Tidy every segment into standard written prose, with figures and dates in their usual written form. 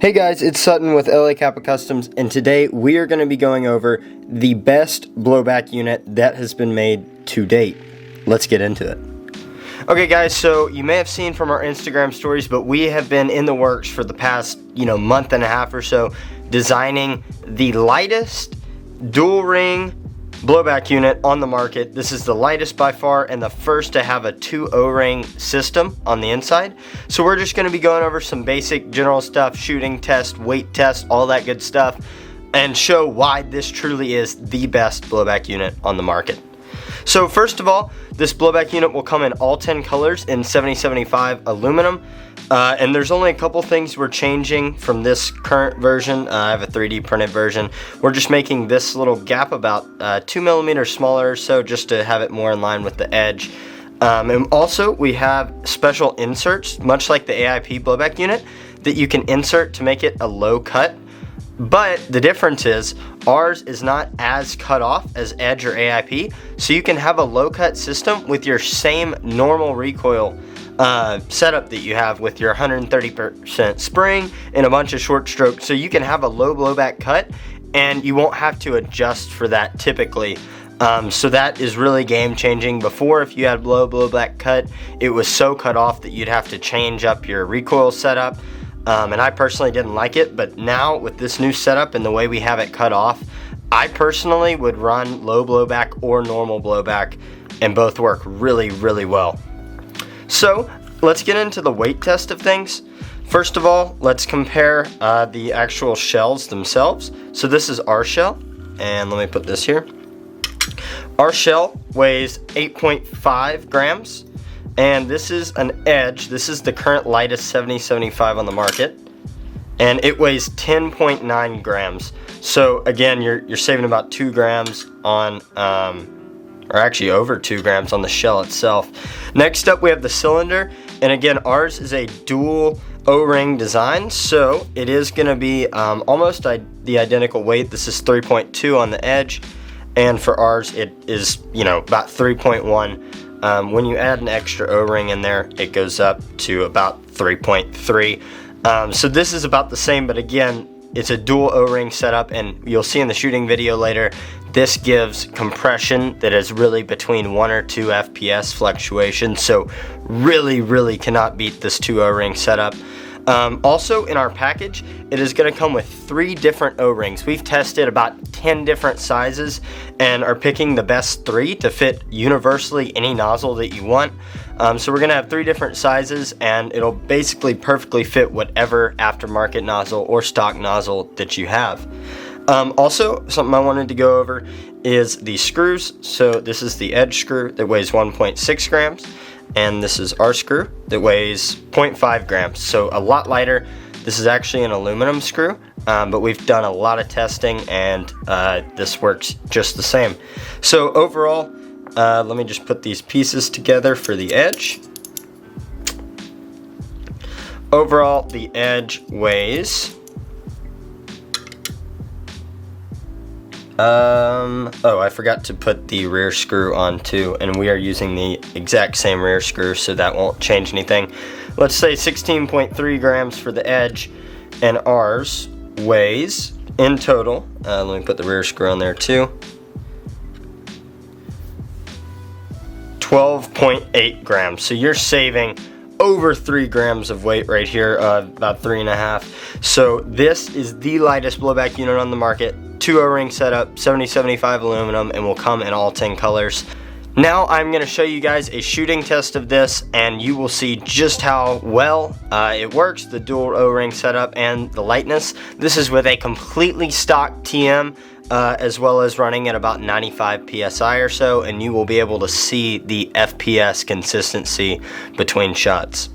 Hey guys, it's Sutton with LA Capa Customs, and today we are going to be going over the best blowback unit that has been made to date. Let's get into it. Okay guys, so you may have seen from our Instagram stories, but we have been in the works for the past, month and a half or so, designing the lightest dual ring blowback unit on the market. This is the lightest by far and the first to have a 2 O-ring system on the inside. So we're just going to be going over some basic general stuff, shooting test, weight test, all that good stuff, and show why this truly is the best blowback unit on the market. So first of all, this blowback unit will come in all 10 colors in 7075 aluminum. And there's only a couple things we're changing from this current version. I have a 3D printed version. We're just making this little gap about 2 millimeters smaller or so, just to have it more in line with the edge. And also we have special inserts, much like the AIP blowback unit, that you can insert to make it a low cut. But the difference is ours is not as cut off as Edge or AIP, so you can have a low cut system with your same normal recoil setup that you have with your 130% spring and a bunch of short strokes. So you can have a low blowback cut and you won't have to adjust for that typically. So that is really game changing. Before, if you had low blowback cut, it was so cut off that you'd have to change up your recoil setup. And I personally didn't like it, but now with this new setup and the way we have it cut off, I personally would run low blowback or normal blowback, and both work really, really well. So let's get into the weight test of things. First of all, let's compare the actual shells themselves. So this is our shell, and let me put this here. Our shell weighs 8.5 grams. And this is an Edge. This is the current lightest 7075 on the market, and it weighs 10.9 grams. So again, you're saving about 2 grams on, or actually over 2 grams on the shell itself. Next up, we have the cylinder, and again, ours is a dual O-ring design, so it is going to be almost the identical weight. This is 3.2 on the Edge, and for ours, it is about 3.1. When you add an extra O-ring in there, it goes up to about 3.3. So this is about the same, but again, it's a dual O-ring setup, and you'll see in the shooting video later, this gives compression that is really between 1 or 2 FPS fluctuations, so really cannot beat this 2 O-ring setup. Also in our package, it is going to come with 3 different O-rings. We've tested about 10 different sizes and are picking the best 3 to fit universally any nozzle that you want. So we're going to have 3 different sizes, and it'll basically perfectly fit whatever aftermarket nozzle or stock nozzle that you have. Also, something I wanted to go over is the screws. So this is the Edge screw that weighs 1.6 grams. And this is our screw that weighs 0.5 grams, so a lot lighter. This is actually an aluminum screw, but we've done a lot of testing, and this works just the same. So overall, let me just put these pieces together for the Edge. Overall, the Edge weighs I forgot to put the rear screw on too, and we are using the exact same rear screw, so that won't change anything. Let's say 16.3 grams for the Edge, and ours weighs in total, let me put the rear screw on there too, 12.8 grams. So you're saving over 3 grams of weight right here, about 3.5. So this is the lightest blowback unit on the market. 2 O-ring setup, 7075 aluminum, and will come in all 10 colors. Now I'm going to show you guys a shooting test of this, and you will see just how well it works, the dual O-ring setup and the lightness. This is with a completely stock TM, as well as running at about 95 PSI or so, and you will be able to see the FPS consistency between shots.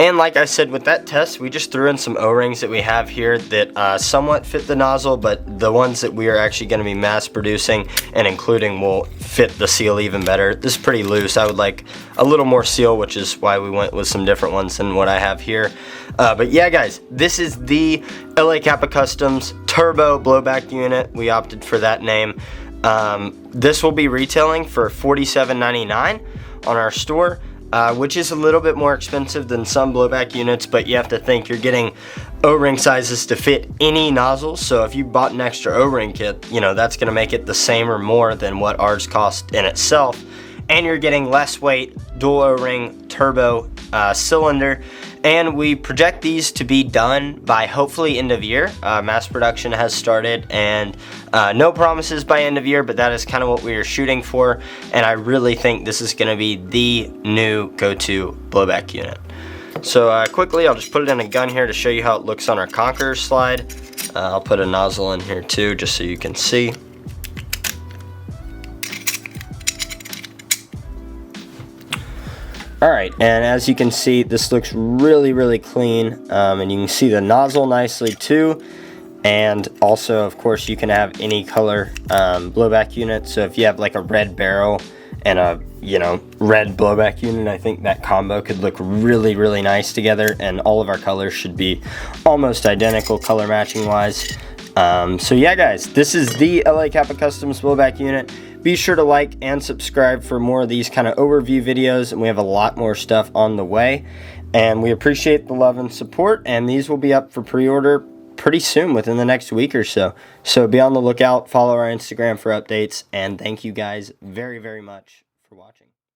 And like I said, with that test, we just threw in some O-rings that we have here that somewhat fit the nozzle, but the ones that we are actually going to be mass producing and including will fit the seal even better. This is pretty loose. I would like a little more seal, which is why we went with some different ones than what I have here. But yeah, guys, this is the LA Capa Customs Turbo Blowback unit. We opted for that name. This will be retailing for $47.99 on our store, which is a little bit more expensive than some blowback units, but you have to think you're getting O-ring sizes to fit any nozzle. So if you bought an extra O-ring kit, you know, that's going to make it the same or more than what ours cost in itself. And you're getting less weight, dual O-ring, turbo cylinder. And we project these to be done by hopefully end of year. Mass production has started, and no promises by end of year, but that is kind of what we are shooting for. And I really think this is going to be the new go-to blowback unit. So quickly, I'll just put it in a gun here to show you how it looks on our Conqueror slide. I'll put a nozzle in here too, just so you can see. Alright, and as you can see, this looks really clean, and you can see the nozzle nicely too. And also, of course, you can have any color blowback unit. So if you have like a red barrel and a, you know, red blowback unit, I think that combo could look really nice together, and all of our colors should be almost identical color matching wise. So yeah, guys, this is the LA Capa Customs blowback unit. Be sure to like and subscribe for more of these kind of overview videos, and we have a lot more stuff on the way. And we appreciate the love and support, and these will be up for pre-order pretty soon, within the next week or so. So be on the lookout, follow our Instagram for updates, and thank you guys very much for watching.